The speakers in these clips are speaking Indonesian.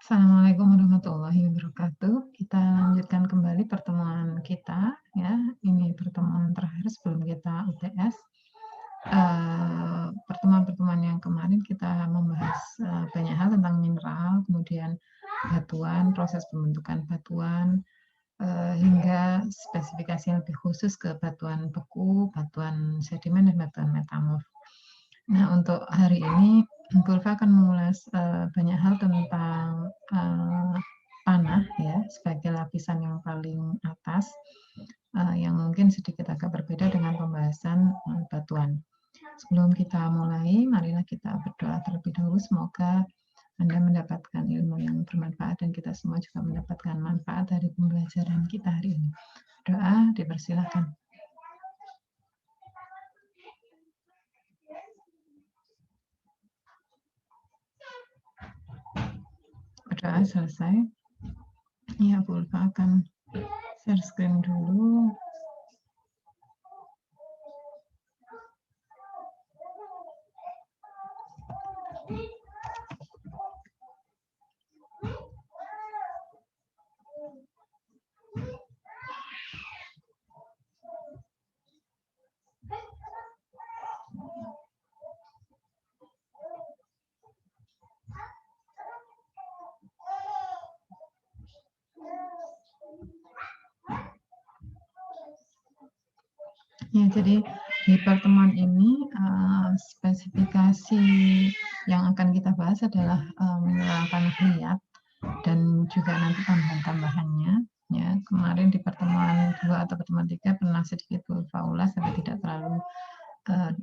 Assalamualaikum warahmatullahi wabarakatuh. Kita lanjutkan kembali pertemuan kita ya. Ini pertemuan terakhir sebelum kita UTS. Pertemuan-pertemuan yang kemarin kita membahas banyak hal tentang mineral, kemudian batuan, proses pembentukan batuan, hingga spesifikasi yang lebih khusus ke batuan beku, batuan sedimen, dan batuan metamorf. Nah, untuk hari ini Pulva akan mengulas banyak hal tentang tanah ya sebagai lapisan yang paling atas, yang mungkin sedikit agak berbeda dengan pembahasan batuan. Sebelum kita mulai, marilah kita berdoa terlebih dahulu. Semoga Anda mendapatkan ilmu yang bermanfaat dan kita semua juga mendapatkan manfaat dari pembelajaran kita hari ini. Doa dipersilakan. Berdoa selesai. Ya, Pulva akan share screen dulu. Ya, jadi di pertemuan ini spesifikasi yang akan kita bahas adalah mineral tanah liat dan juga nanti tambahan-tambahannya. Ya, kemarin di pertemuan 2 atau pertemuan 3 pernah sedikit ulas tapi tidak terlalu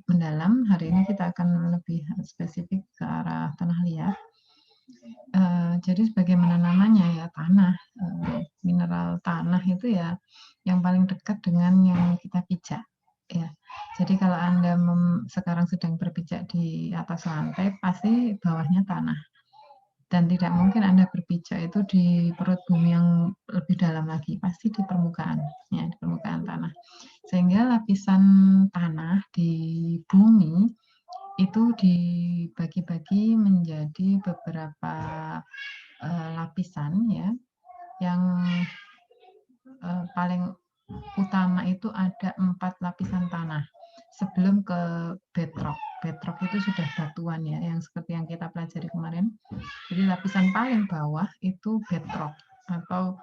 mendalam. Hari ini kita akan lebih spesifik ke arah tanah liat. Jadi sebagaimana namanya ya tanah, mineral tanah itu ya yang paling dekat dengan yang kita pijak. Ya, jadi kalau Anda sekarang sedang berpijak di atas lantai, pasti bawahnya tanah. Dan tidak mungkin Anda berpijak itu di perut bumi yang lebih dalam lagi, pasti di permukaan, ya, di permukaan tanah. Sehingga lapisan tanah di bumi itu dibagi-bagi menjadi beberapa lapisan ya, yang paling utama itu ada 4 lapisan tanah sebelum ke bedrock. Bedrock itu sudah batuan ya, yang seperti yang kita pelajari kemarin. Jadi lapisan paling bawah itu bedrock atau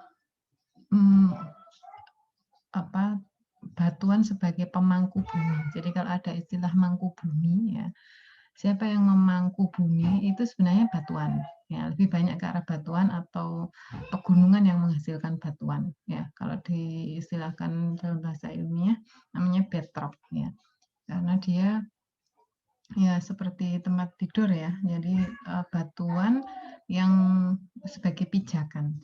batuan sebagai pemangku bumi. Jadi kalau ada istilah mangku bumi ya, siapa yang memangku bumi itu sebenarnya batuan. Ya, lebih banyak ke arah batuan atau pegunungan yang menghasilkan batuan. Ya, kalau diistilahkan dalam bahasa ilmiah namanya bedrock ya. Karena dia ya seperti tempat tidur ya. Jadi batuan yang sebagai pijakan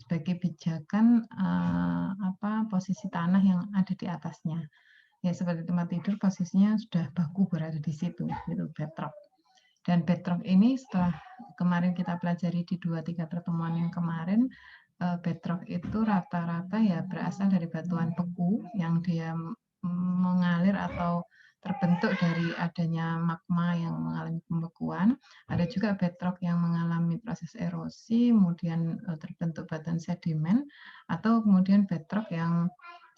posisi tanah yang ada di atasnya. Ya seperti tempat tidur posisinya sudah baku berada di situ, itu bedrock. Dan bedrock ini setelah kemarin kita pelajari di 2-3 pertemuan yang kemarin, bedrock itu rata-rata ya berasal dari batuan beku yang dia mengalir atau terbentuk dari adanya magma yang mengalami pembekuan. Ada juga bedrock yang mengalami proses erosi, kemudian terbentuk batuan sedimen, atau kemudian bedrock yang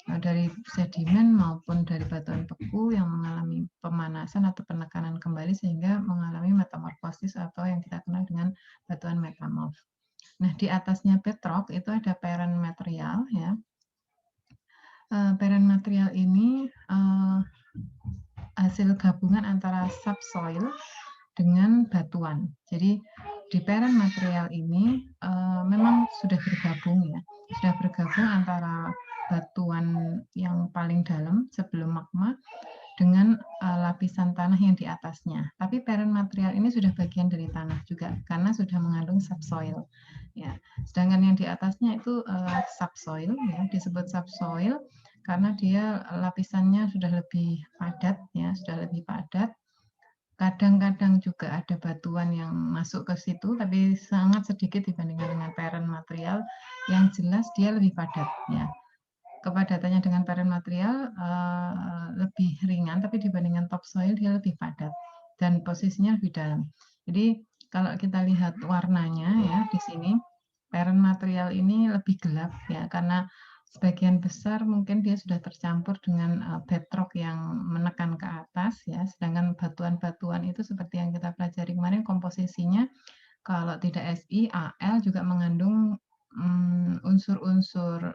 dari sedimen maupun dari batuan beku yang mengalami pemanasan atau penekanan kembali sehingga mengalami metamorfosis atau yang kita kenal dengan batuan metamorf. Nah, di atasnya bedrock itu ada parent material ya. Parent material ini hasil gabungan antara subsoil dengan batuan. Jadi di parent material ini memang sudah bergabung ya, sudah bergabung antara batuan yang paling dalam sebelum magma dengan lapisan tanah yang di atasnya. Tapi parent material ini sudah bagian dari tanah juga karena sudah mengandung subsoil. Ya, sedangkan yang di atasnya itu subsoil ya, disebut subsoil karena dia lapisannya sudah lebih padat ya, sudah lebih padat. Kadang-kadang juga ada batuan yang masuk ke situ, tapi sangat sedikit dibandingkan dengan parent material. Yang jelas dia lebih padat ya. Kepadatannya dengan parent material lebih ringan, tapi dibandingkan topsoil dia lebih padat dan posisinya lebih dalam. Jadi kalau kita lihat warnanya ya di sini, parent material ini lebih gelap ya, karena sebagian besar mungkin dia sudah tercampur dengan bedrock yang menekan ke atas ya, sedangkan batuan-batuan itu seperti yang kita pelajari kemarin komposisinya kalau tidak Si, Al juga mengandung unsur-unsur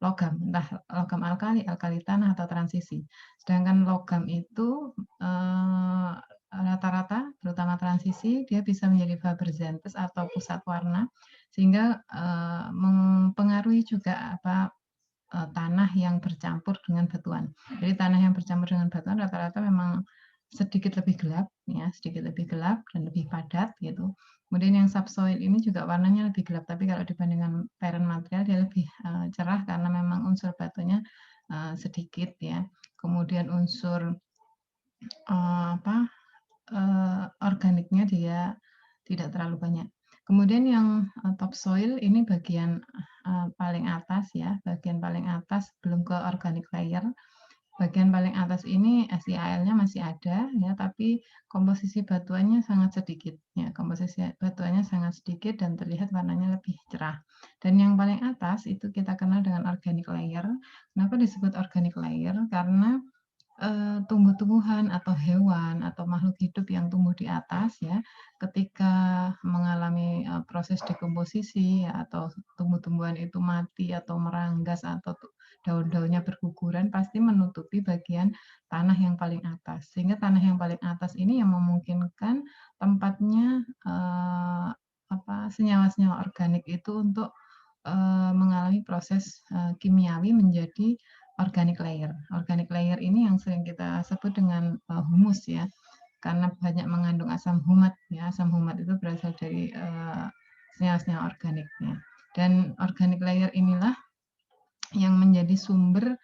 logam, entah logam alkali, alkali tanah atau transisi. Sedangkan logam itu rata-rata, terutama transisi, dia bisa menjadi Faber-Zentes atau pusat warna, sehingga mempengaruhi juga tanah yang bercampur dengan batuan. Jadi tanah yang bercampur dengan batuan rata-rata memang sedikit lebih gelap, ya, sedikit lebih gelap dan lebih padat gitu. Kemudian yang subsoil ini juga warnanya lebih gelap, tapi kalau dibandingkan parent material dia lebih cerah karena memang unsur batunya sedikit ya. Kemudian unsur organiknya dia tidak terlalu banyak. Kemudian yang topsoil ini bagian paling atas ya, bagian paling atas belum ke organic layer. Bagian paling atas ini SiAl-nya masih ada ya, tapi komposisi batuannya sangat sedikit ya, komposisi batuannya sangat sedikit dan terlihat warnanya lebih cerah. Dan yang paling atas itu kita kenal dengan organic layer. Kenapa disebut organic layer? Karena tumbuh-tumbuhan atau hewan atau makhluk hidup yang tumbuh di atas ya, ketika mengalami proses dekomposisi ya, atau tumbuh-tumbuhan itu mati atau meranggas atau daun-daunnya berguguran, pasti menutupi bagian tanah yang paling atas. Sehingga tanah yang paling atas ini yang memungkinkan tempatnya senyawa-senyawa organik itu untuk mengalami proses kimiawi menjadi organic layer. Organic layer ini yang sering kita sebut dengan humus ya, karena banyak mengandung asam humat ya. Asam humat itu berasal dari senyawa-senyawa organiknya. Dan organic layer inilah yang menjadi sumber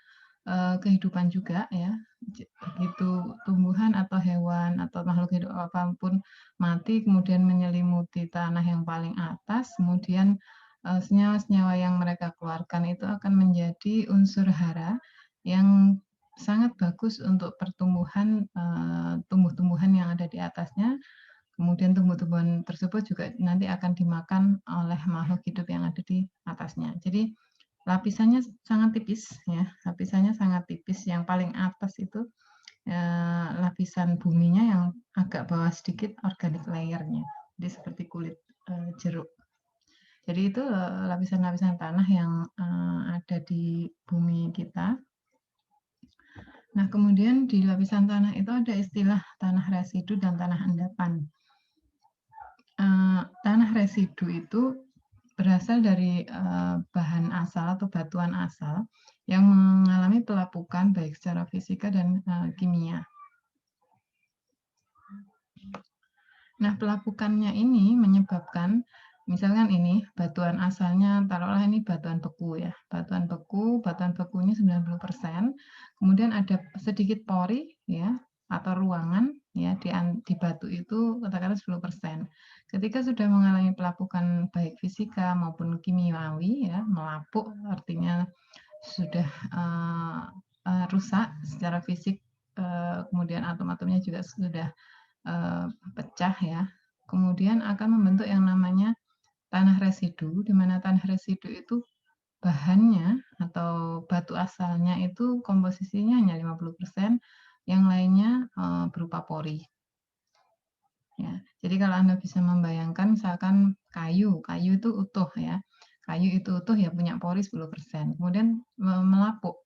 kehidupan juga ya. Begitu tumbuhan atau hewan atau makhluk hidup apapun mati kemudian menyelimuti tanah yang paling atas, kemudian senyawa-senyawa yang mereka keluarkan itu akan menjadi unsur hara yang sangat bagus untuk pertumbuhan tumbuh-tumbuhan yang ada di atasnya. Kemudian tumbuh-tumbuhan tersebut juga nanti akan dimakan oleh makhluk hidup yang ada di atasnya. Jadi lapisannya sangat tipis ya, lapisannya sangat tipis. Yang paling atas itu lapisan buminya, yang agak bawah sedikit organic layer-nya. Jadi seperti kulit jeruk. Jadi itu lapisan-lapisan tanah yang ada di bumi kita. Nah, kemudian di lapisan tanah itu ada istilah tanah residu dan tanah endapan. Tanah residu itu berasal dari bahan asal atau batuan asal yang mengalami pelapukan baik secara fisika dan kimia. Nah, pelapukannya ini menyebabkan, misalkan ini batuan asalnya, taruhlah ini batuan beku ya, batuan bekunya 90%, kemudian ada sedikit pori ya, atau ruangan ya di batu itu katakanlah 10%. Ketika sudah mengalami pelapukan baik fisika maupun kimiawi ya, melapuk artinya sudah rusak secara fisik, kemudian atom-atomnya juga sudah pecah ya, kemudian akan membentuk yang namanya tanah residu, di mana tanah residu itu bahannya atau batu asalnya itu komposisinya hanya 50%, yang lainnya berupa pori. Ya, jadi kalau Anda bisa membayangkan misalkan kayu itu utuh ya, kayu itu utuh ya punya pori 10%, kemudian melapuk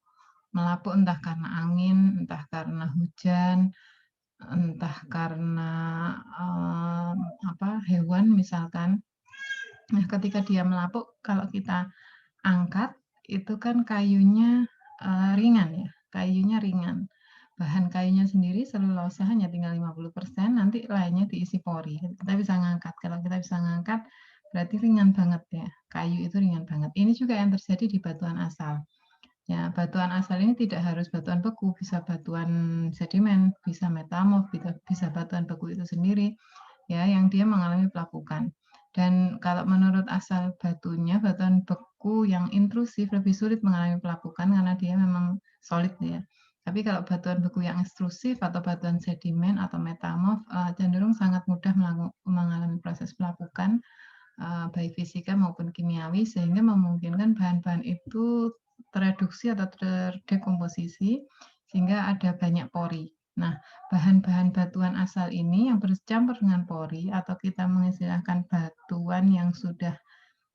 entah karena angin, entah karena hujan, entah karena hewan misalkan. Nah, ketika dia melapuk, kalau kita angkat itu kan kayunya ringan ya, kayunya ringan. Bahan kayunya sendiri selulosa hanya tinggal 50%, nanti lainnya diisi pori. Kita bisa ngangkat. Kalau kita bisa ngangkat berarti ringan banget ya. Kayu itu ringan banget. Ini juga yang terjadi di batuan asal. Ya, batuan asal ini tidak harus batuan beku, bisa batuan sedimen, bisa metamorf, bisa batuan beku itu sendiri, ya, yang dia mengalami pelapukan. Dan kalau menurut asal batunya, batuan beku yang intrusif lebih sulit mengalami pelapukan karena dia memang solid ya. Tapi kalau batuan beku yang ekstrusif atau batuan sedimen atau metamorf cenderung sangat mudah mengalami proses pelapukan baik fisika maupun kimiawi, sehingga memungkinkan bahan-bahan itu tereduksi atau terdekomposisi sehingga ada banyak pori. Nah, bahan-bahan batuan asal ini yang bercampur dengan pori atau kita mengistilahkan batuan yang sudah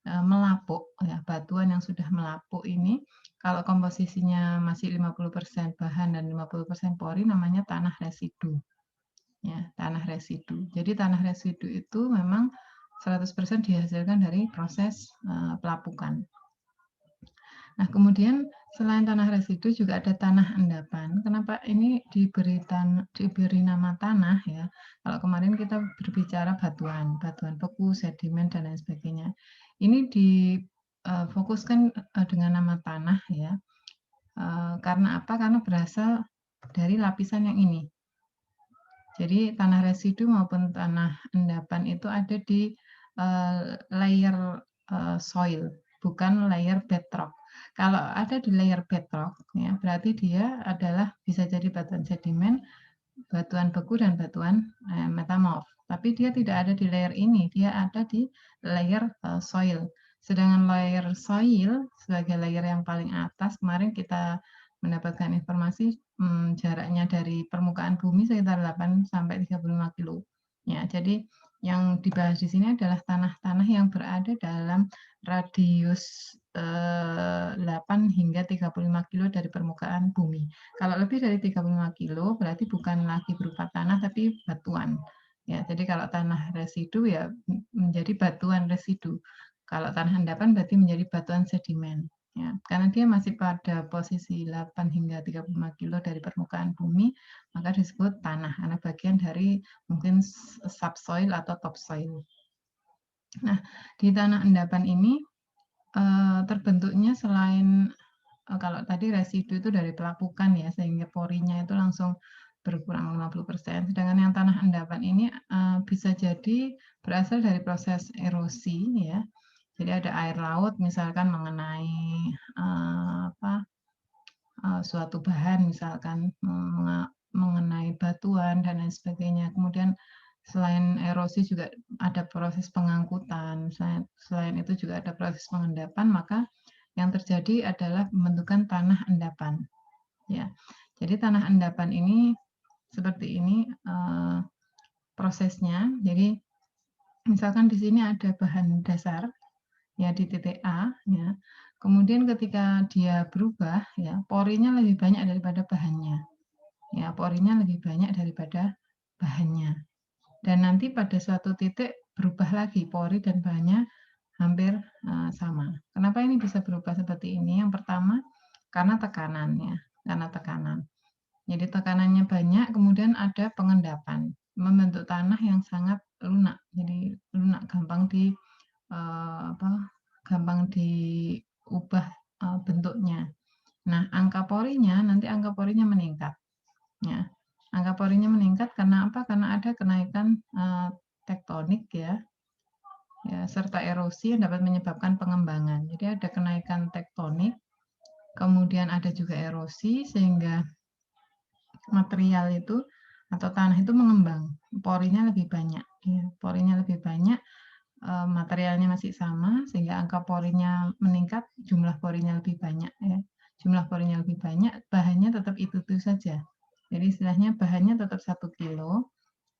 melapuk, ya, batuan yang sudah melapuk ini kalau komposisinya masih 50% bahan dan 50% pori namanya tanah residu. Ya, tanah residu. Jadi tanah residu itu memang 100% dihasilkan dari proses pelapukan. Nah, kemudian selain tanah residu juga ada tanah endapan. Kenapa ini diberi nama tanah ya? Kalau kemarin kita berbicara batuan beku, sedimen dan lain sebagainya. Ini difokuskan dengan nama tanah ya. Karena apa? Karena berasal dari lapisan yang ini. Jadi tanah residu maupun tanah endapan itu ada di layer soil, bukan layer bedrock. Kalau ada di layer bedrock, ya, berarti dia adalah bisa jadi batuan sedimen, batuan beku, dan batuan metamorf. Tapi dia tidak ada di layer ini, dia ada di layer soil. Sedangkan layer soil sebagai layer yang paling atas, kemarin kita mendapatkan informasi jaraknya dari permukaan bumi sekitar 8-35 kilo. Ya, jadi yang dibahas di sini adalah tanah-tanah yang berada dalam radius 8 hingga 35 kilo dari permukaan bumi. Kalau lebih dari 35 kilo berarti bukan lagi berupa tanah tapi batuan. Ya, jadi kalau tanah residu ya menjadi batuan residu. Kalau tanah endapan berarti menjadi batuan sedimen. Ya, karena dia masih pada posisi 8 hingga 35 kilo dari permukaan bumi, maka disebut tanah, karena bagian dari mungkin subsoil atau topsoil. Nah, di tanah endapan ini terbentuknya selain kalau tadi residu itu dari pelapukan ya, sehingga porinya itu langsung berkurang 50%. Sedangkan yang tanah endapan ini bisa jadi berasal dari proses erosi ya. Jadi ada air laut misalkan mengenai suatu bahan, misalkan mengenai batuan dan lain sebagainya. Kemudian selain erosi juga ada proses pengangkutan. Selain itu juga ada proses pengendapan, maka yang terjadi adalah pembentukan tanah endapan. Ya, jadi tanah endapan ini seperti ini prosesnya. Jadi misalkan di sini ada bahan dasar ya di titik A ya. Kemudian ketika dia berubah ya, porinya lebih banyak daripada bahannya. Ya, porinya lebih banyak daripada bahannya. Dan nanti pada suatu titik berubah lagi pori dan bahannya hampir sama. Kenapa ini bisa berubah seperti ini? Yang pertama karena tekanannya, karena tekanan. Jadi tekanannya banyak, kemudian ada pengendapan, membentuk tanah yang sangat lunak. Jadi lunak, gampang diubah bentuknya. Nah, angka porinya meningkat. Ya, angka porinya meningkat karena apa? Karena ada kenaikan tektonik ya, serta erosi yang dapat menyebabkan pengembangan. Jadi ada kenaikan tektonik, kemudian ada juga erosi sehingga material itu atau tanah itu mengembang, porinya lebih banyak. Ya, porinya lebih banyak, materialnya masih sama sehingga angka porinya meningkat, jumlah porinya lebih banyak ya. Jumlah porinya lebih banyak, bahannya tetap itu saja. Jadi istilahnya bahannya tetap 1 kilo.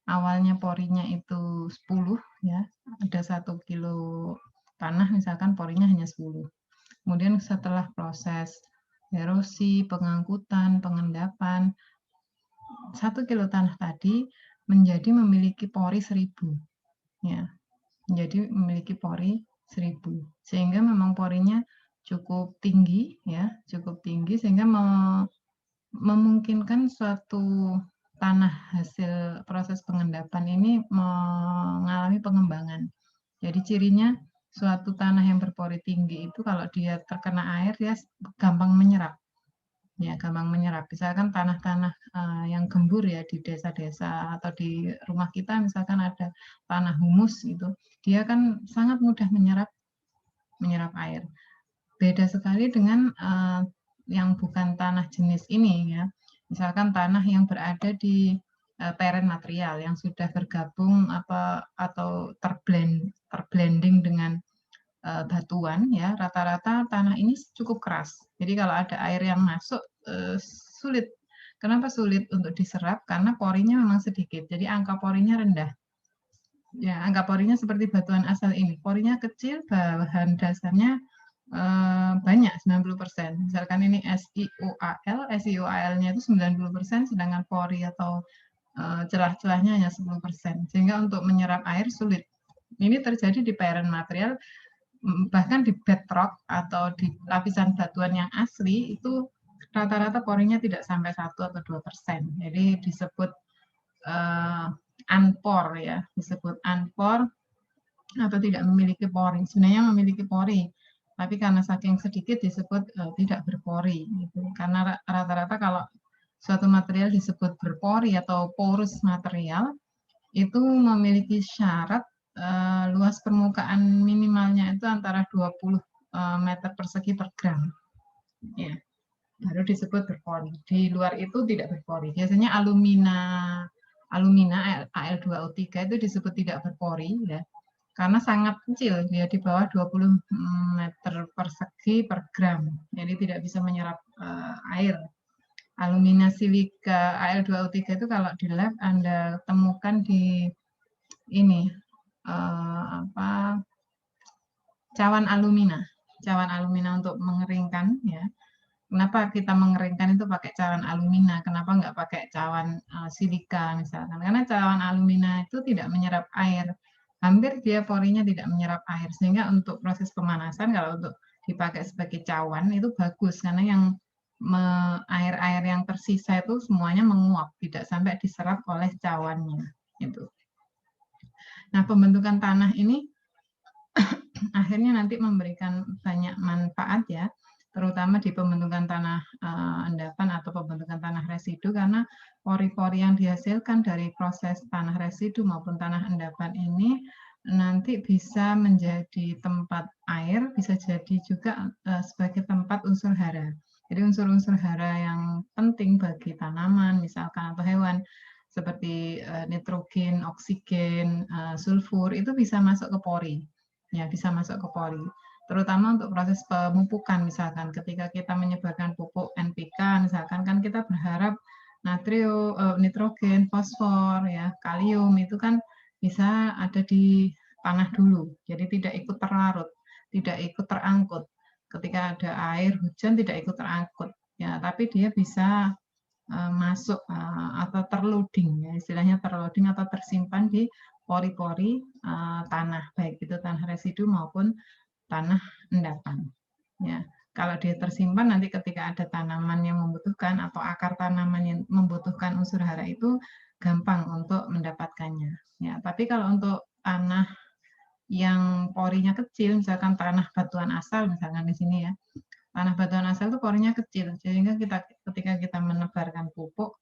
Awalnya porinya itu 10 ya. Ada 1 kilo tanah misalkan porinya hanya 10. Kemudian setelah proses erosi, pengangkutan, pengendapan, 1 kilo tanah tadi memiliki pori 1000 ya. Menjadi memiliki pori 1000. Sehingga memang porinya cukup tinggi ya, cukup tinggi sehingga memungkinkan suatu tanah hasil proses pengendapan ini mengalami pengembangan. Jadi cirinya suatu tanah yang berpori tinggi itu kalau dia terkena air dia gampang menyerap. Ya, gampang menyerap. Misalkan tanah-tanah yang gembur ya di desa-desa atau di rumah kita misalkan ada tanah humus gitu, dia kan sangat mudah menyerap air. Beda sekali dengan yang bukan tanah jenis ini ya. Misalkan tanah yang berada di parent material yang sudah bergabung atau terblending dengan batuan, ya rata-rata tanah ini cukup keras. Jadi kalau ada air yang masuk sulit. Kenapa sulit untuk diserap? Karena porinya memang sedikit. Jadi angka porinya rendah. Ya, angka porinya seperti batuan asal ini. Porinya kecil, bahan dasarnya banyak 90%. Misalkan ini SiOAL-nya itu 90%, sedangkan pori atau celah-celahnya hanya 10%. Sehingga untuk menyerap air sulit. Ini terjadi di parent material, bahkan di bedrock atau di lapisan batuan yang asli itu rata-rata porinya tidak sampai 1 atau 2%. Jadi disebut unpore, ya, disebut unpore atau tidak memiliki pori. Sebenarnya memiliki pori, tapi karena saking sedikit disebut tidak berpori. Gitu. Karena rata-rata kalau suatu material disebut berpori atau porous material, itu memiliki syarat luas permukaan minimalnya itu antara 20 meter persegi per gram. Ya, baru disebut berpori. Di luar itu tidak berpori. Biasanya alumina Al2O3 itu disebut tidak berpori, ya, karena sangat kecil, dia di bawah 20 meter persegi per gram, jadi tidak bisa menyerap air. Alumina silika Al2O3 itu kalau di lab Anda temukan di ini cawan alumina untuk mengeringkan, ya. Kenapa kita mengeringkan itu pakai cawan alumina? Kenapa nggak pakai cawan silika misalkan? Karena cawan alumina itu tidak menyerap air. Hampir dia porinya tidak menyerap air. Sehingga untuk proses pemanasan, kalau untuk dipakai sebagai cawan itu bagus. Karena yang air-air yang tersisa itu semuanya menguap. Tidak sampai diserap oleh cawannya. Gitu. Nah, pembentukan tanah ini akhirnya nanti memberikan banyak manfaat, ya, terutama di pembentukan tanah endapan atau pembentukan tanah residu, karena pori-pori yang dihasilkan dari proses tanah residu maupun tanah endapan ini nanti bisa menjadi tempat air, bisa jadi juga sebagai tempat unsur hara. Jadi unsur-unsur hara yang penting bagi tanaman misalkan atau hewan seperti nitrogen, oksigen, sulfur itu bisa masuk ke pori. Ya, bisa masuk ke pori. Terutama untuk proses pemupukan, misalkan ketika kita menyebarkan pupuk NPK, misalkan kan kita berharap nitrogen, fosfor, ya, kalium itu kan bisa ada di tanah dulu. Jadi tidak ikut terlarut, tidak ikut terangkut. Ketika ada air hujan tidak ikut terangkut. Ya, tapi dia bisa masuk atau terloading, ya, istilahnya terloading atau tersimpan di pori-pori tanah, baik itu tanah residu maupun tanah endapan. Ya, kalau dia tersimpan nanti ketika ada tanaman yang membutuhkan atau akar tanaman yang membutuhkan unsur hara itu gampang untuk mendapatkannya. Ya, tapi kalau untuk tanah yang porinya kecil, misalkan tanah batuan asal, misalkan di sini, ya, tanah batuan asal itu porinya kecil, sehingga ketika kita menebarkan pupuk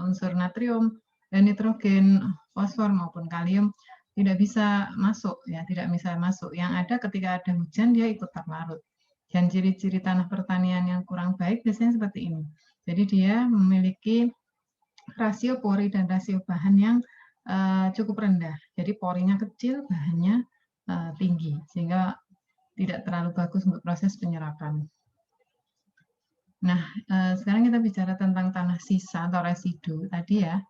unsur natrium dan nitrogen, fosfor maupun kalium tidak bisa masuk, ya, tidak bisa masuk. Yang ada ketika ada hujan dia ikut terlarut. Dan ciri-ciri tanah pertanian yang kurang baik biasanya seperti ini. Jadi dia memiliki rasio pori dan rasio bahan yang cukup rendah. Jadi porinya kecil, bahannya tinggi, sehingga tidak terlalu bagus untuk proses penyerapan. Nah, sekarang kita bicara tentang tanah sisa atau residu. Tadi, ya,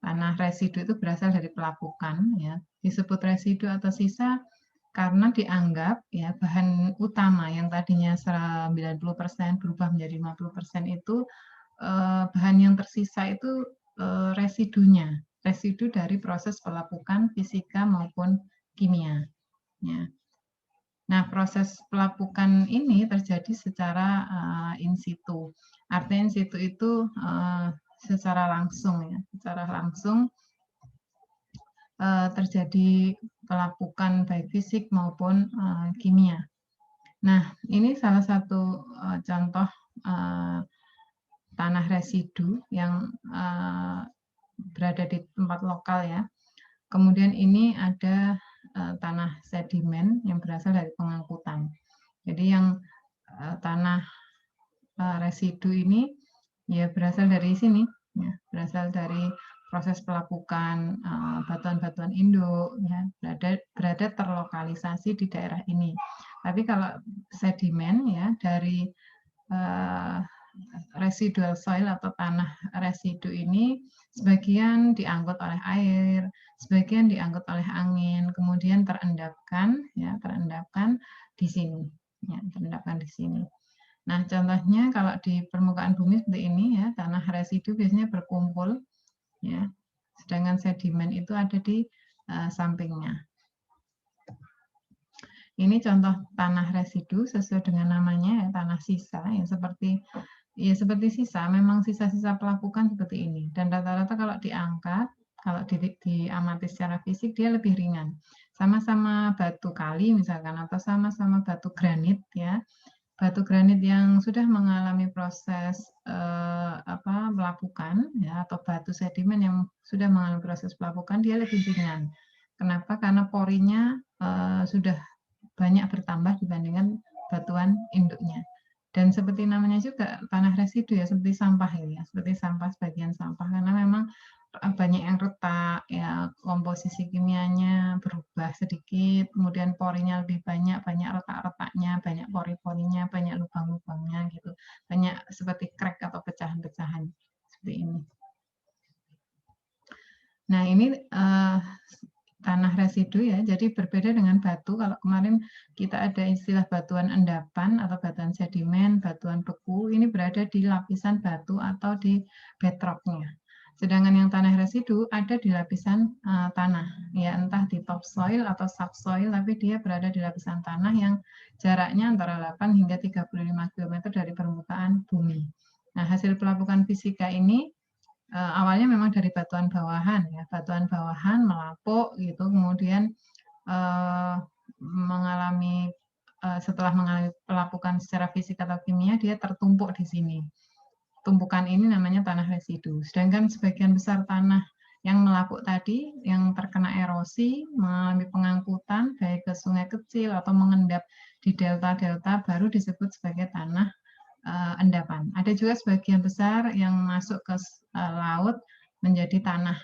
tanah residu itu berasal dari pelapukan, ya. Disebut residu atau sisa karena dianggap, ya, bahan utama yang tadinya 90% berubah menjadi 50% itu bahan yang tersisa itu residunya, residu dari proses pelapukan fisika maupun kimia. Ya. Nah, proses pelapukan ini terjadi secara in situ. Artinya in situ itu secara langsung, ya, secara langsung terjadi pelapukan baik fisik maupun kimia. Nah, ini salah satu contoh tanah residu yang berada di tempat lokal, ya. Kemudian ini ada tanah sedimen yang berasal dari pengangkutan. Jadi yang tanah residu ini ya berasal dari sini, ya, berasal dari proses pelapukan batuan-batuan induk ya, berada terlokalisasi di daerah ini. Tapi kalau sedimen ya dari residual soil atau tanah residu ini sebagian diangkut oleh air, sebagian diangkut oleh angin, kemudian terendapkan di sini, ya, terendapkan di sini. Nah, contohnya kalau di permukaan bumi seperti ini ya, tanah residu biasanya berkumpul ya, sedangkan sedimen itu ada di sampingnya. Ini contoh tanah residu sesuai dengan namanya ya, tanah sisa ya, seperti sisa, memang sisa-sisa pelapukan seperti ini. Dan rata-rata kalau diangkat, kalau diamati secara fisik dia lebih ringan. Sama-sama batu kali misalkan atau sama-sama batu granit ya. Batu granit yang sudah mengalami proses pelapukan ya, atau batu sedimen yang sudah mengalami proses pelapukan dia lebih ringan. Kenapa? Karena porinya sudah banyak bertambah dibandingkan batuan induknya. Dan seperti namanya juga tanah residu ya, seperti sampah ya, seperti sampah, sebagian sampah, karena memang banyak yang retak ya, komposisi kimianya berubah sedikit, kemudian porinya lebih banyak retak-retaknya, banyak pori-porinya, banyak lubang-lubangnya gitu, banyak seperti crack atau pecahan-pecahan seperti ini. Nah, ini tanah residu ya, jadi berbeda dengan batu. Kalau kemarin kita ada istilah batuan endapan atau batuan sedimen, batuan beku, ini berada di lapisan batu atau di bedrocknya. Sedangkan yang tanah residu ada di lapisan tanah, ya entah di topsoil atau subsoil, tapi dia berada di lapisan tanah yang jaraknya antara 8 hingga 35 km dari permukaan bumi. Nah, hasil pelapukan fisika ini awalnya memang dari batuan bawahan ya, batuan bawahan melapuk gitu, kemudian setelah mengalami pelapukan secara fisik atau kimia dia tertumpuk di sini. Tumpukan ini namanya tanah residu. Sedangkan sebagian besar tanah yang melapuk tadi, yang terkena erosi, mengalami pengangkutan baik ke sungai kecil atau mengendap di delta-delta, baru disebut sebagai tanah endapan. Ada juga sebagian besar yang masuk ke laut menjadi tanah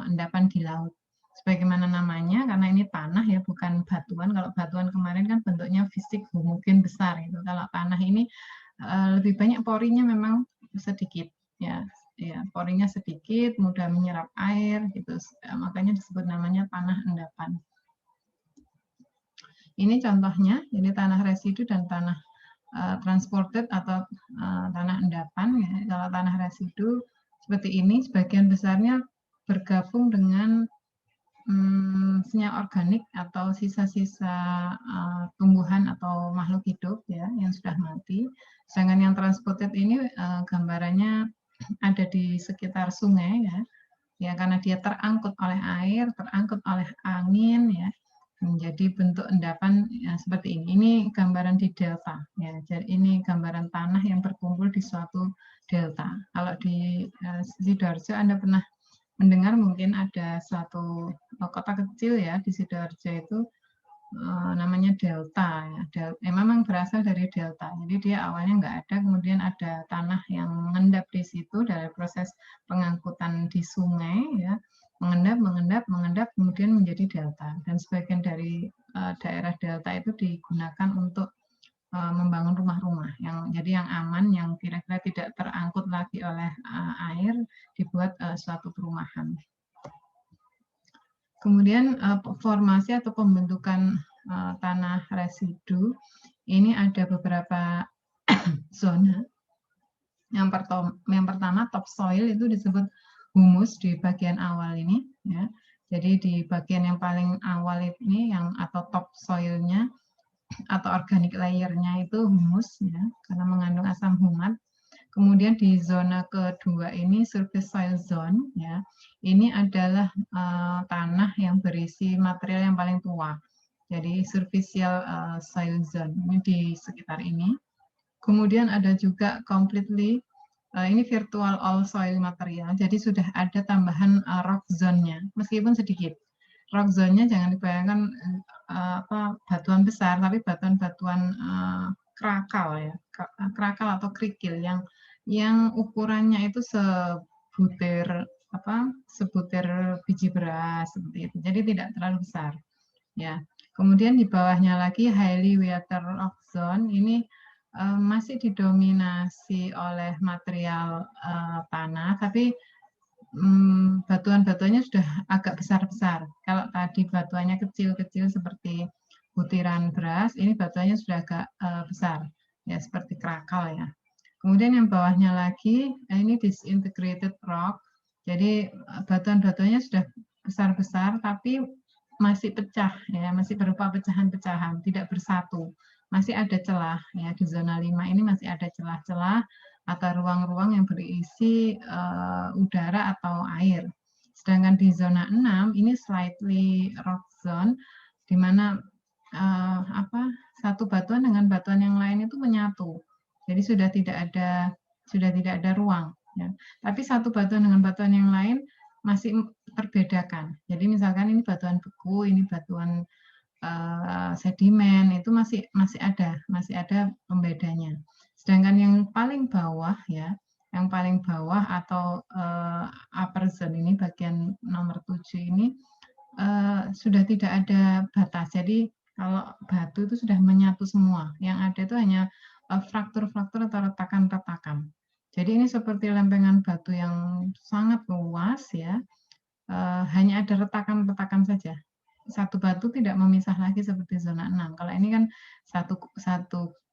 endapan di laut. Sebagaimana namanya, karena ini tanah ya, bukan batuan. Kalau batuan kemarin kan bentuknya fisik homogen besar gitu. Kalau tanah ini lebih banyak porinya memang sedikit ya, porinya sedikit, mudah menyerap air gitu, makanya disebut namanya tanah endapan. Ini contohnya, jadi tanah residu dan tanah transported atau tanah endapan ya. Kalau tanah residu seperti ini, sebagian besarnya bergabung dengan senyawa organik atau sisa-sisa tumbuhan atau makhluk hidup ya yang sudah mati. Sedangkan yang transported ini gambarannya ada di sekitar sungai ya karena dia terangkut oleh air, terangkut oleh angin ya, menjadi bentuk endapan ya, seperti ini. Ini gambaran di delta ya. Jadi ini gambaran tanah yang berkumpul di suatu delta. Kalau di Sidoarjo Anda pernah mendengar mungkin ada suatu kota kecil ya di Sidoarjo itu namanya delta ya. Memang berasal dari delta. Jadi dia awalnya nggak ada, kemudian ada tanah yang mengendap di situ dari proses pengangkutan di sungai ya, mengendap, kemudian menjadi delta. Dan sebagian dari daerah delta itu digunakan untuk membangun rumah-rumah yang aman, yang kira-kira tidak terangkut lagi oleh air, dibuat suatu perumahan. Kemudian formasi atau pembentukan tanah residu ini ada beberapa zona. Yang pertama topsoil itu disebut humus di bagian awal ini ya. Jadi di bagian yang paling awal ini yang atau topsoilnya atau organic layer-nya itu humus ya, karena mengandung asam humat. Kemudian di zona kedua ini surface soil zone ya. Ini adalah tanah yang berisi material yang paling tua. Jadi superficial soil zone ini di sekitar ini. Kemudian ada juga completely ini virtual all soil material. Jadi sudah ada tambahan rock zone-nya meskipun sedikit. Rock zone-nya jangan dibayangkan batuan besar, tapi batuan-batuan krakal ya, krakal atau kerikil yang ukurannya itu sebutir sebutir biji beras seperti itu. Jadi tidak terlalu besar. Ya. Kemudian di bawahnya lagi highly waterlogged zone ini masih didominasi oleh material tanah, tapi batuan-batuannya sudah agak besar-besar. Kalau tadi batuannya kecil-kecil seperti butiran beras, ini batuannya sudah agak besar, ya seperti krakal ya. Kemudian yang bawahnya lagi, ini disintegrated rock. Jadi batuan-batuannya sudah besar-besar, tapi masih pecah, ya masih berupa pecahan-pecahan, tidak bersatu. Masih ada celah, ya di zona 5 ini masih ada celah-celah atau ruang-ruang yang berisi udara atau air. Sedangkan di zona 6 ini slightly rock zone, di mana satu batuan dengan batuan yang lain itu menyatu. Jadi sudah tidak ada ruang. Ya. Tapi satu batuan dengan batuan yang lain masih terbedakan. Jadi misalkan ini batuan beku, ini batuan sedimen, itu masih ada pembedanya. Sedangkan yang paling bawah ya, yang paling bawah atau upper zone ini bagian nomor 7 ini sudah tidak ada batas. Jadi kalau batu itu sudah menyatu semua. Yang ada itu hanya fraktur-fraktur atau retakan-retakan. Jadi ini seperti lempengan batu yang sangat luas ya. Hanya ada retakan-retakan saja. Satu batu tidak memisah lagi seperti zona 6. Kalau ini kan satu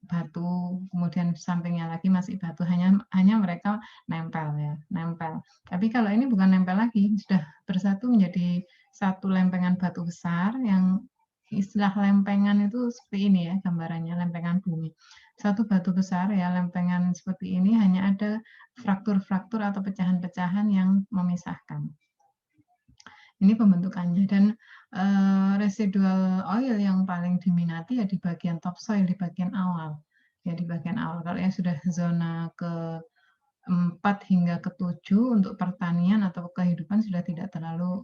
batu, kemudian sampingnya lagi masih batu, hanya mereka nempel ya, nempel. Tapi kalau ini bukan nempel lagi, sudah bersatu menjadi satu lempengan batu besar yang istilah lempengan itu seperti ini ya gambarannya, lempengan bumi. Satu batu besar ya, lempengan seperti ini hanya ada fraktur-fraktur atau pecahan-pecahan yang memisahkan. Ini pembentukannya dan residual oil yang paling diminati ya di bagian topsoil, di bagian awal. Ya di bagian awal. Kalau yang sudah zona ke-4 hingga ke-7 untuk pertanian atau kehidupan sudah tidak terlalu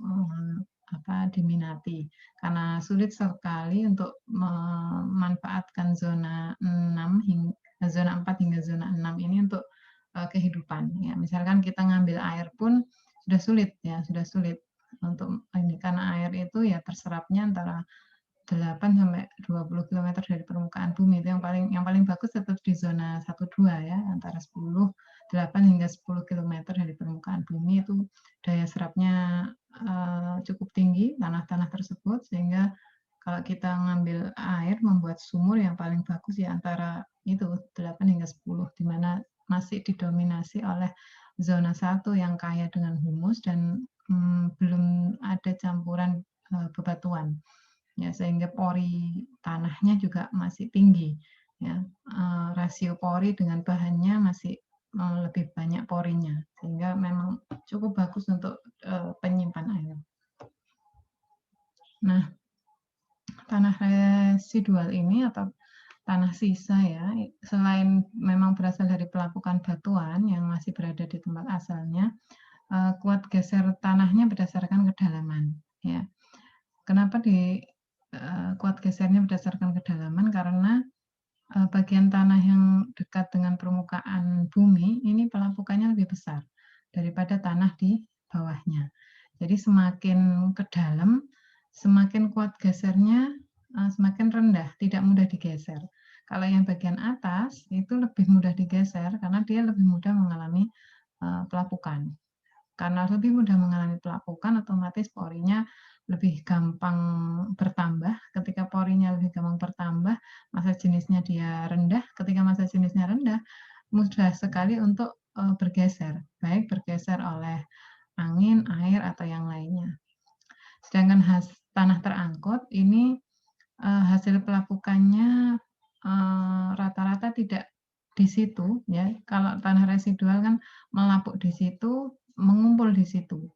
diminati karena sulit sekali untuk memanfaatkan zona 4 hingga zona 6 ini untuk kehidupan. Ya, misalkan kita ngambil air pun sudah sulit ya, sudah sulit untuk ini karena air itu ya terserapnya antara 8 sampai 20 km dari permukaan bumi. Itu yang paling bagus tetap di zona 1-2 ya, antara 8 hingga 10 km dari permukaan bumi itu daya serapnya cukup tinggi tanah-tanah tersebut, sehingga kalau kita ngambil air membuat sumur yang paling bagus ya antara itu 8 hingga 10, di mana masih didominasi oleh zona 1 yang kaya dengan humus dan belum ada campuran bebatuan ya, sehingga pori tanahnya juga masih tinggi ya, rasio pori dengan bahannya masih lebih banyak porinya, sehingga memang cukup bagus untuk penyimpan air. Nah, tanah residual ini atau tanah sisa ya, selain memang berasal dari pelapukan batuan yang masih berada di tempat asalnya, kuat geser tanahnya berdasarkan kedalaman ya. Kenapa kuat gesernya berdasarkan kedalaman? Karena bagian tanah yang dekat dengan permukaan bumi ini pelapukannya lebih besar daripada tanah di bawahnya. Jadi semakin ke dalam, semakin kuat gesernya, semakin rendah, tidak mudah digeser. Kalau yang bagian atas itu lebih mudah digeser karena dia lebih mudah mengalami pelapukan. Karena lebih mudah mengalami pelapukan, otomatis porinya lebih gampang bertambah. Ketika porinya lebih gampang bertambah, massa jenisnya dia rendah. Ketika massa jenisnya rendah, mudah sekali untuk bergeser, baik bergeser oleh angin, air, atau yang lainnya. Sedangkan tanah terangkut ini hasil pelapukannya rata-rata tidak di situ ya. Kalau tanah residual kan melapuk di situ, mengumpul di situ.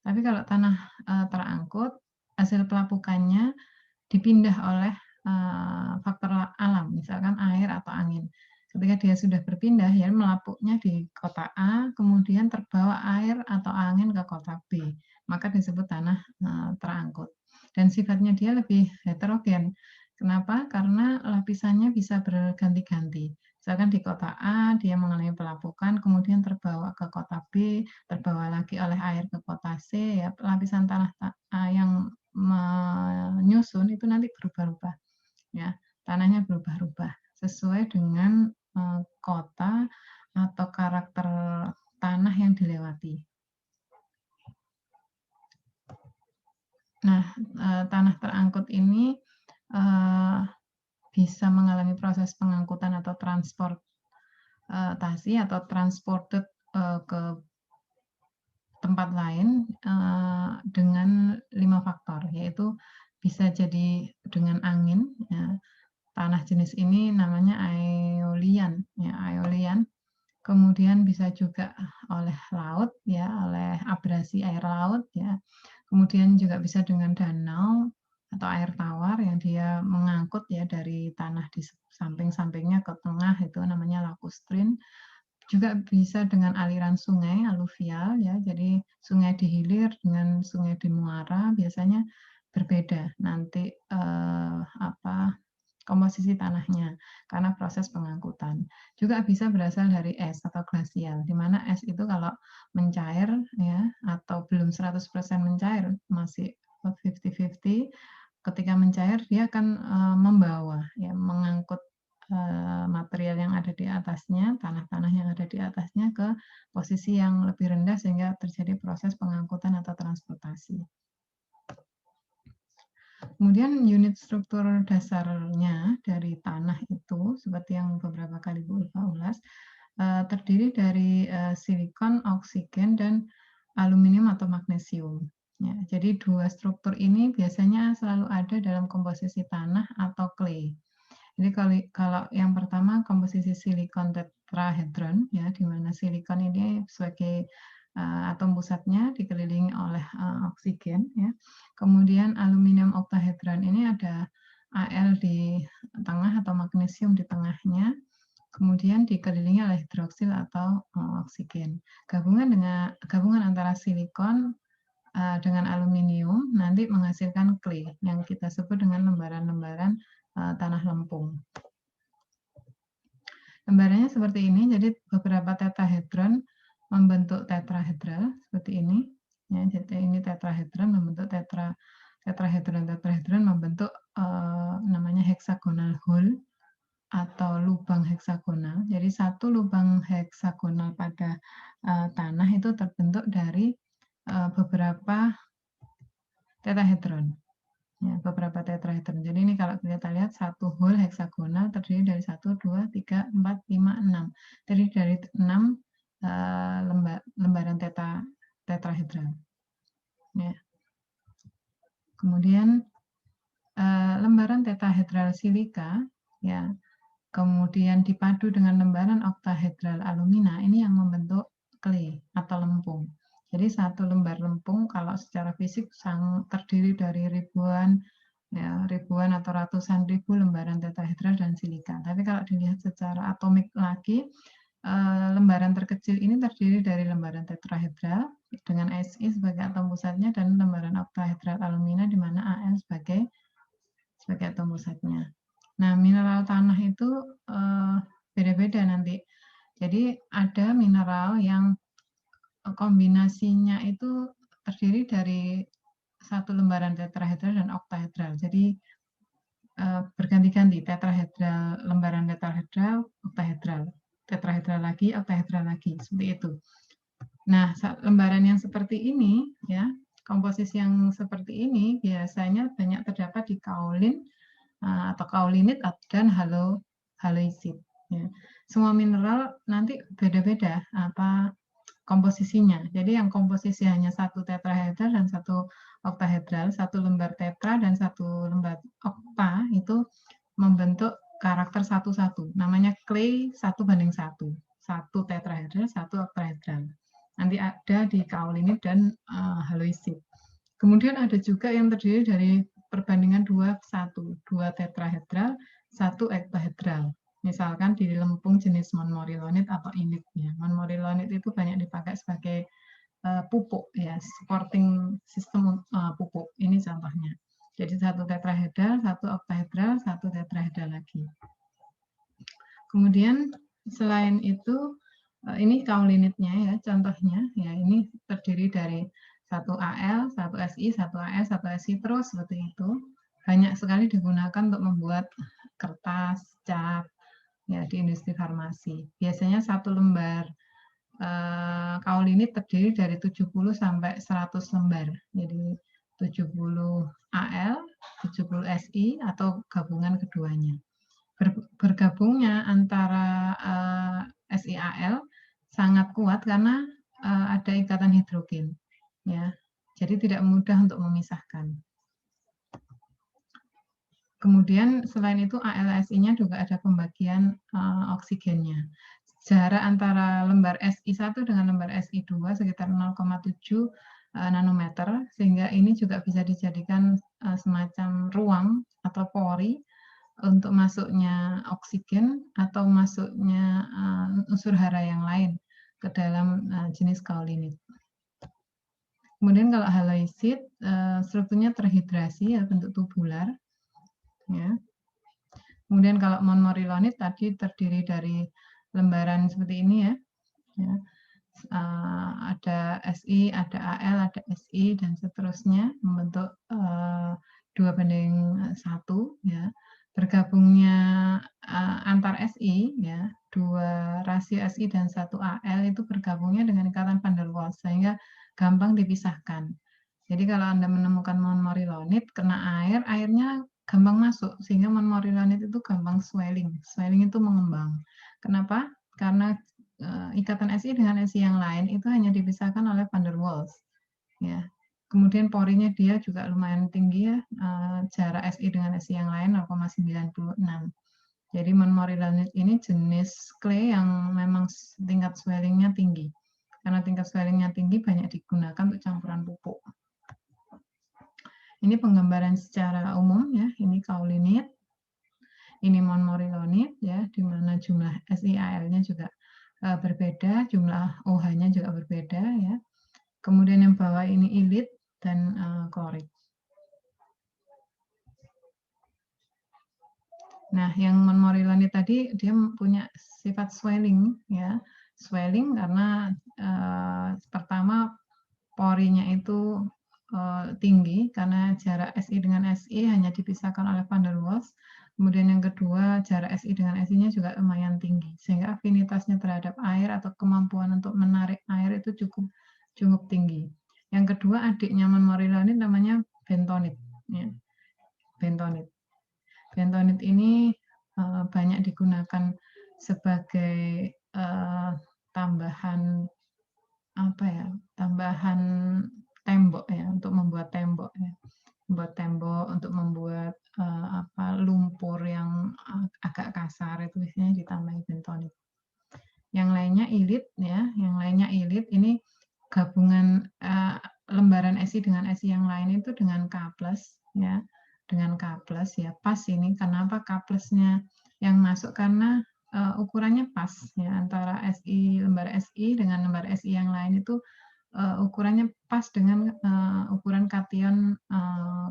Tapi kalau tanah terangkut, hasil pelapukannya dipindah oleh faktor alam, misalkan air atau angin. Ketika dia sudah berpindah, ya melapuknya di kota A, kemudian terbawa air atau angin ke kota B, maka disebut tanah terangkut. Dan sifatnya dia lebih heterogen. Kenapa? Karena lapisannya bisa berganti-ganti. Misalkan di kota A, dia mengalami pelapukan, kemudian terbawa ke kota B, terbawa lagi oleh air ke kota C, ya lapisan tanah yang menyusun itu nanti berubah-ubah, ya tanahnya berubah-ubah sesuai dengan kota atau karakter tanah yang dilewati. Nah, tanah terangkut ini bisa mengalami proses pengangkutan atau transportasi atau transported ke tempat lain dengan 5 faktor, yaitu bisa jadi dengan angin, ya. Tanah jenis ini namanya aeolian, ya, aeolian. Kemudian bisa juga oleh laut, ya, oleh abrasi air laut, ya. Kemudian juga bisa dengan danau atau air tawar yang dia mengangkut, ya, dari tanah di samping-sampingnya ke tengah, itu namanya lakustrine. Juga bisa dengan aliran sungai aluvial, ya. Jadi sungai di hilir dengan sungai di muara biasanya berbeda nanti komposisi tanahnya karena proses pengangkutan. Juga bisa berasal dari es atau glasial, di mana es itu kalau mencair, ya, atau belum 100% mencair, masih 50-50, ketika mencair dia akan membawa, ya, mengangkut material yang ada di atasnya, tanah-tanah yang ada di atasnya ke posisi yang lebih rendah sehingga terjadi proses pengangkutan atau transportasi. Kemudian unit struktur dasarnya dari tanah itu, seperti yang beberapa kali Bu Ulfa ulas, terdiri dari silikon, oksigen, dan aluminium atau magnesium. Ya, jadi dua struktur ini biasanya selalu ada dalam komposisi tanah atau clay. Jadi kalau yang pertama komposisi silikon tetrahedron, ya, di mana silikon ini sebagai atom pusatnya dikelilingi oleh oksigen, ya. Kemudian aluminium oktahedron ini ada Al di tengah atau magnesium di tengahnya. Kemudian dikelilingi oleh hidroksil atau oksigen. Gabungan antara silikon dengan aluminium nanti menghasilkan clay yang kita sebut dengan lembaran-lembaran tanah lempung. Gambarannya seperti ini, jadi beberapa tetrahedron membentuk tetrahedral seperti ini. Ya, jadi ini tetrahedron membentuk tetrahedron membentuk namanya hexagonal hole atau lubang heksagonal. Jadi satu lubang heksagonal pada tanah itu terbentuk dari beberapa tetrahedron. Ya, beberapa tetrahedron. Jadi ini kalau kita lihat satu hole heksagonal terdiri dari 1, 2, 3, 4, 5, 6. Terdiri dari 6 lembaran tetrahedral. Ya. Kemudian lembaran tetrahedral silika, ya, kemudian dipadu dengan lembaran oktahedral alumina, ini yang membentuk clay atau lempung. Jadi satu lembar lempung kalau secara fisik terdiri dari ribuan atau ratusan ribu lembaran tetrahedral dan silika. Tapi kalau dilihat secara atomik lagi, lembaran terkecil ini terdiri dari lembaran tetrahedral dengan Si sebagai atom pusatnya dan lembaran oktahedral alumina di mana Al sebagai atom pusatnya. Nah, mineral tanah itu beda-beda nanti. Jadi ada mineral yang kombinasinya itu terdiri dari satu lembaran tetrahedral dan oktahedral. Jadi berganti-ganti tetrahedral, lembaran tetrahedral, oktahedral, tetrahedral lagi, oktahedral lagi, seperti itu. Nah, lembaran yang seperti ini, ya, komposisi yang seperti ini biasanya banyak terdapat di kaolin atau kaulinit dan haloisit. Ya. Semua mineral nanti beda-beda apa komposisinya. Jadi yang komposisi hanya satu tetrahedral dan satu oktahedral, satu lembar tetra dan satu lembar okta itu membentuk karakter satu-satu. Namanya clay 1:1. Satu tetrahedral, satu oktahedral. Nanti ada di kaulinit dan haloisit. Kemudian ada juga yang terdiri dari perbandingan 2:1, 2 tetrahedral, 1 oktahedral. Misalkan di lempung jenis monorilonit atau initnya. Monorilonit itu banyak dipakai sebagai pupuk, ya, supporting sistem pupuk. Ini contohnya. Jadi satu tetrahedral, satu oktahedral, satu tetrahedral lagi. Kemudian selain itu, ini kaulinitnya ya, contohnya ya, ini terdiri dari 1 AL, 1 SI, 1 AS, 1 SI terus seperti itu. Banyak sekali digunakan untuk membuat kertas, cat ya di industri farmasi. Biasanya satu lembar kaulinit terdiri dari 70 sampai 100 lembar. Jadi 70 AL, 70 SI atau gabungan keduanya. Bergabungnya antara SiAl sangat kuat karena ada ikatan hidrogen, ya. Jadi tidak mudah untuk memisahkan. Kemudian selain itu AlSi-nya juga ada pembagian oksigennya. Jarak antara lembar Si1 dengan lembar Si2 sekitar 0,7 nanometer, sehingga ini juga bisa dijadikan semacam ruang atau pori untuk masuknya oksigen atau masuknya unsur hara yang lain ke dalam jenis kaulinit. Kemudian kalau haloisid, strukturnya terhidrasi ya, bentuk tubular. Ya. Kemudian kalau monmorillonit tadi terdiri dari lembaran seperti ini ya. Ada Si, ada Al, ada Si dan seterusnya membentuk 2:1 ya. Bergabungnya antar Si ya, 2 rasio Si dan 1 Al itu bergabungnya dengan ikatan van der Waals sehingga gampang dipisahkan. Jadi kalau Anda menemukan monmorillonit kena air, airnya gampang masuk sehingga monmorillonit itu gampang swelling. Swelling itu mengembang. Kenapa? Karena ikatan Si dengan Si yang lain itu hanya dipisahkan oleh van der Waals. Ya. Kemudian porinya dia juga lumayan tinggi ya, jarak Si dengan Si yang lain 0,96. Jadi monmorillonit ini jenis clay yang memang tingkat swellingnya tinggi. Karena tingkat swellingnya tinggi banyak digunakan untuk campuran pupuk. Ini penggambaran secara umum ya, ini kaulinit, ini monmorillonit ya, di mana jumlah SiAl-nya juga berbeda, jumlah OH-nya juga berbeda ya. Kemudian yang bawah ini ilit dan klorid. Nah, yang monmorillonit tadi dia punya sifat swelling ya, swelling karena pertama porinya itu tinggi karena jarak Si dengan Si hanya dipisahkan oleh van der Waals. Kemudian yang kedua, jarak Si dengan Si-nya juga lumayan tinggi, sehingga afinitasnya terhadap air atau kemampuan untuk menarik air itu cukup tinggi. Yang kedua, adiknya monmorillonit namanya bentonit. Ya. Bentonit. Bentonit ini banyak digunakan sebagai tambahan tambahan tembok ya, untuk membuat tembok ya, untuk membuat lumpur yang agak kasar itu biasanya ditambahi bentonit. Yang lainnya ilit ya, ini gabungan lembaran Si dengan Si yang lain itu dengan K+ ya, dengan K+ ya, pas ini. Kenapa K+-nya yang masuk? Karena ukurannya pas ya, antara lembar Si dengan lembar Si yang lain itu ukurannya pas dengan ukuran kation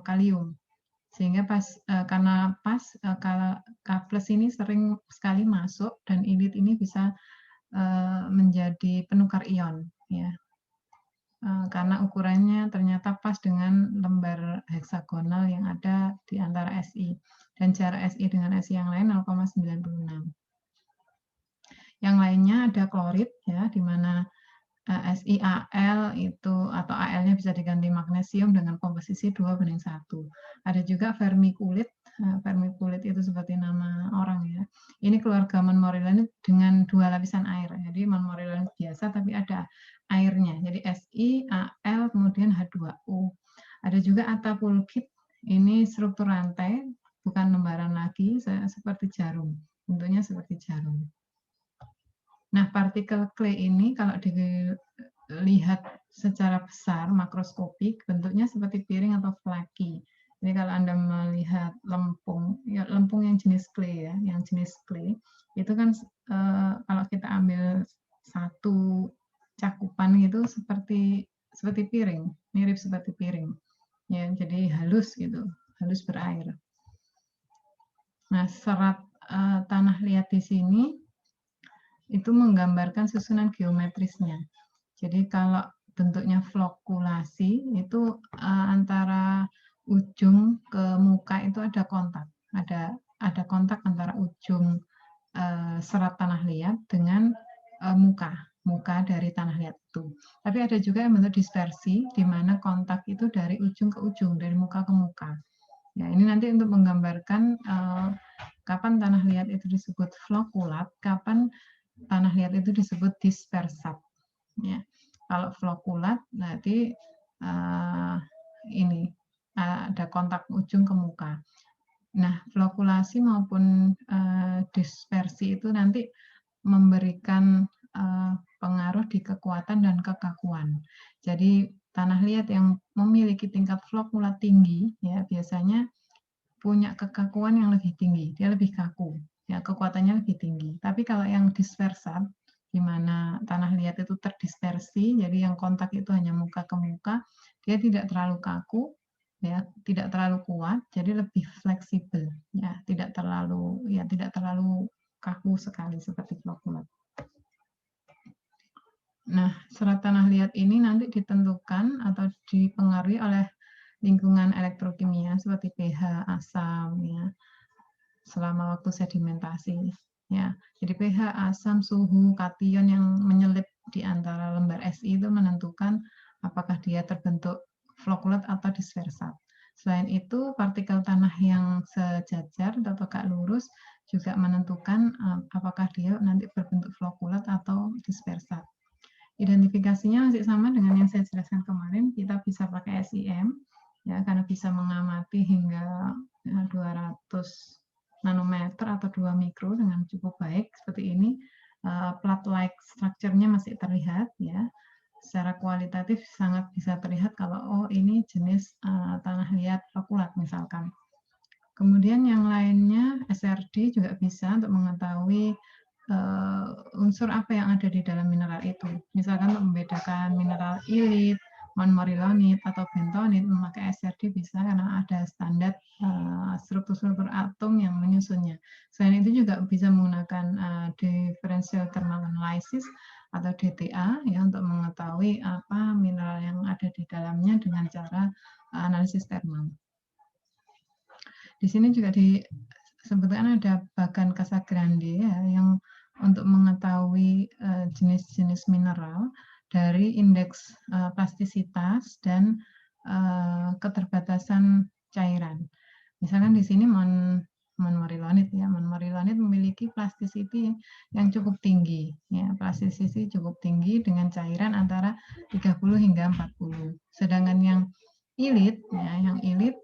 kalium, sehingga pas karena pas kalau K+ ini sering sekali masuk dan ilit ini bisa menjadi penukar ion ya, karena ukurannya ternyata pas dengan lembar heksagonal yang ada di antara Si dan jarak Si dengan Si yang lain 0,96. Yang lainnya ada klorid ya, di mana SiAl itu atau Al-nya bisa diganti magnesium dengan komposisi 2:1. Ada juga vermiculit. Vermiculit itu seperti nama orang ya. Ini keluarga monmorillonit dengan 2 lapisan air. Jadi monmorillonit biasa tapi ada airnya. Jadi SiAl kemudian H2O. Ada juga atapulgit. Ini struktur rantai, bukan lembaran lagi, seperti jarum. Bentuknya seperti jarum. Nah, partikel clay ini kalau dilihat secara besar, makroskopik, bentuknya seperti piring atau flaky. Jadi kalau Anda melihat lempung, ya lempung yang jenis clay ya, itu kan kalau kita ambil satu cakupan itu seperti piring, mirip seperti piring. Ya, jadi halus gitu, halus berair. Nah, serat tanah liat di sini itu menggambarkan susunan geometrisnya. Jadi kalau bentuknya flokulasi itu antara ujung ke muka itu ada kontak, ada kontak antara ujung serat tanah liat dengan muka dari tanah liat itu. Tapi ada juga yang bentuk dispersi, di mana kontak itu dari ujung ke ujung, dari muka ke muka. Ya, ini nanti untuk menggambarkan kapan tanah liat itu disebut flokulat, kapan tanah liat itu disebut dispersat. Ya, kalau flokulat berarti ini ada kontak ujung ke muka. Nah, flokulasi maupun dispersi itu nanti memberikan pengaruh di kekuatan dan kekakuan. Jadi tanah liat yang memiliki tingkat flokulat tinggi, ya biasanya punya kekakuan yang lebih tinggi, dia lebih kaku, ya kekuatannya lebih tinggi. Tapi kalau yang dispersat, di mana tanah liat itu terdispersi, jadi yang kontak itu hanya muka ke muka, dia tidak terlalu kaku, ya tidak terlalu kuat, jadi lebih fleksibel, ya tidak terlalu kaku sekali seperti flokulat. Nah, serat tanah liat ini nanti ditentukan atau dipengaruhi oleh lingkungan elektrokimia seperti pH, asam, ya, selama waktu sedimentasi. Ya, jadi pH, asam, suhu, kation yang menyelip di antara lembar Si itu menentukan apakah dia terbentuk flokulat atau dispersat. Selain itu, partikel tanah yang sejajar atau tegak lurus juga menentukan apakah dia nanti berbentuk flokulat atau dispersat. Identifikasinya masih sama dengan yang saya jelaskan kemarin, kita bisa pakai SIM, ya, karena bisa mengamati hingga 200 nanometer atau 2 mikro dengan cukup baik seperti ini. Plat-like structure-nya masih terlihat, ya. Secara kualitatif sangat bisa terlihat kalau oh ini jenis tanah liat flokulat misalkan. Kemudian yang lainnya SRD juga bisa untuk mengetahui unsur apa yang ada di dalam mineral itu. Misalkan untuk membedakan mineral ilit, montmorillonit, atau bentonit, memakai SRD bisa karena ada standar struktur-struktur atom yang menyusunnya. Selain itu juga bisa menggunakan differential thermal analysis atau DTA ya untuk mengetahui apa mineral yang ada di dalamnya dengan cara analisis termal. Di sini juga disebutkan ada bagan Casagrande ya, yang untuk mengetahui jenis-jenis mineral dari indeks plastisitas dan keterbatasan cairan. Misalkan di sini montmorillonit ya, montmorillonit memiliki plasticity yang cukup tinggi ya, plasticity cukup tinggi dengan cairan antara 30 hingga 40. Sedangkan yang ilit ya, yang ilit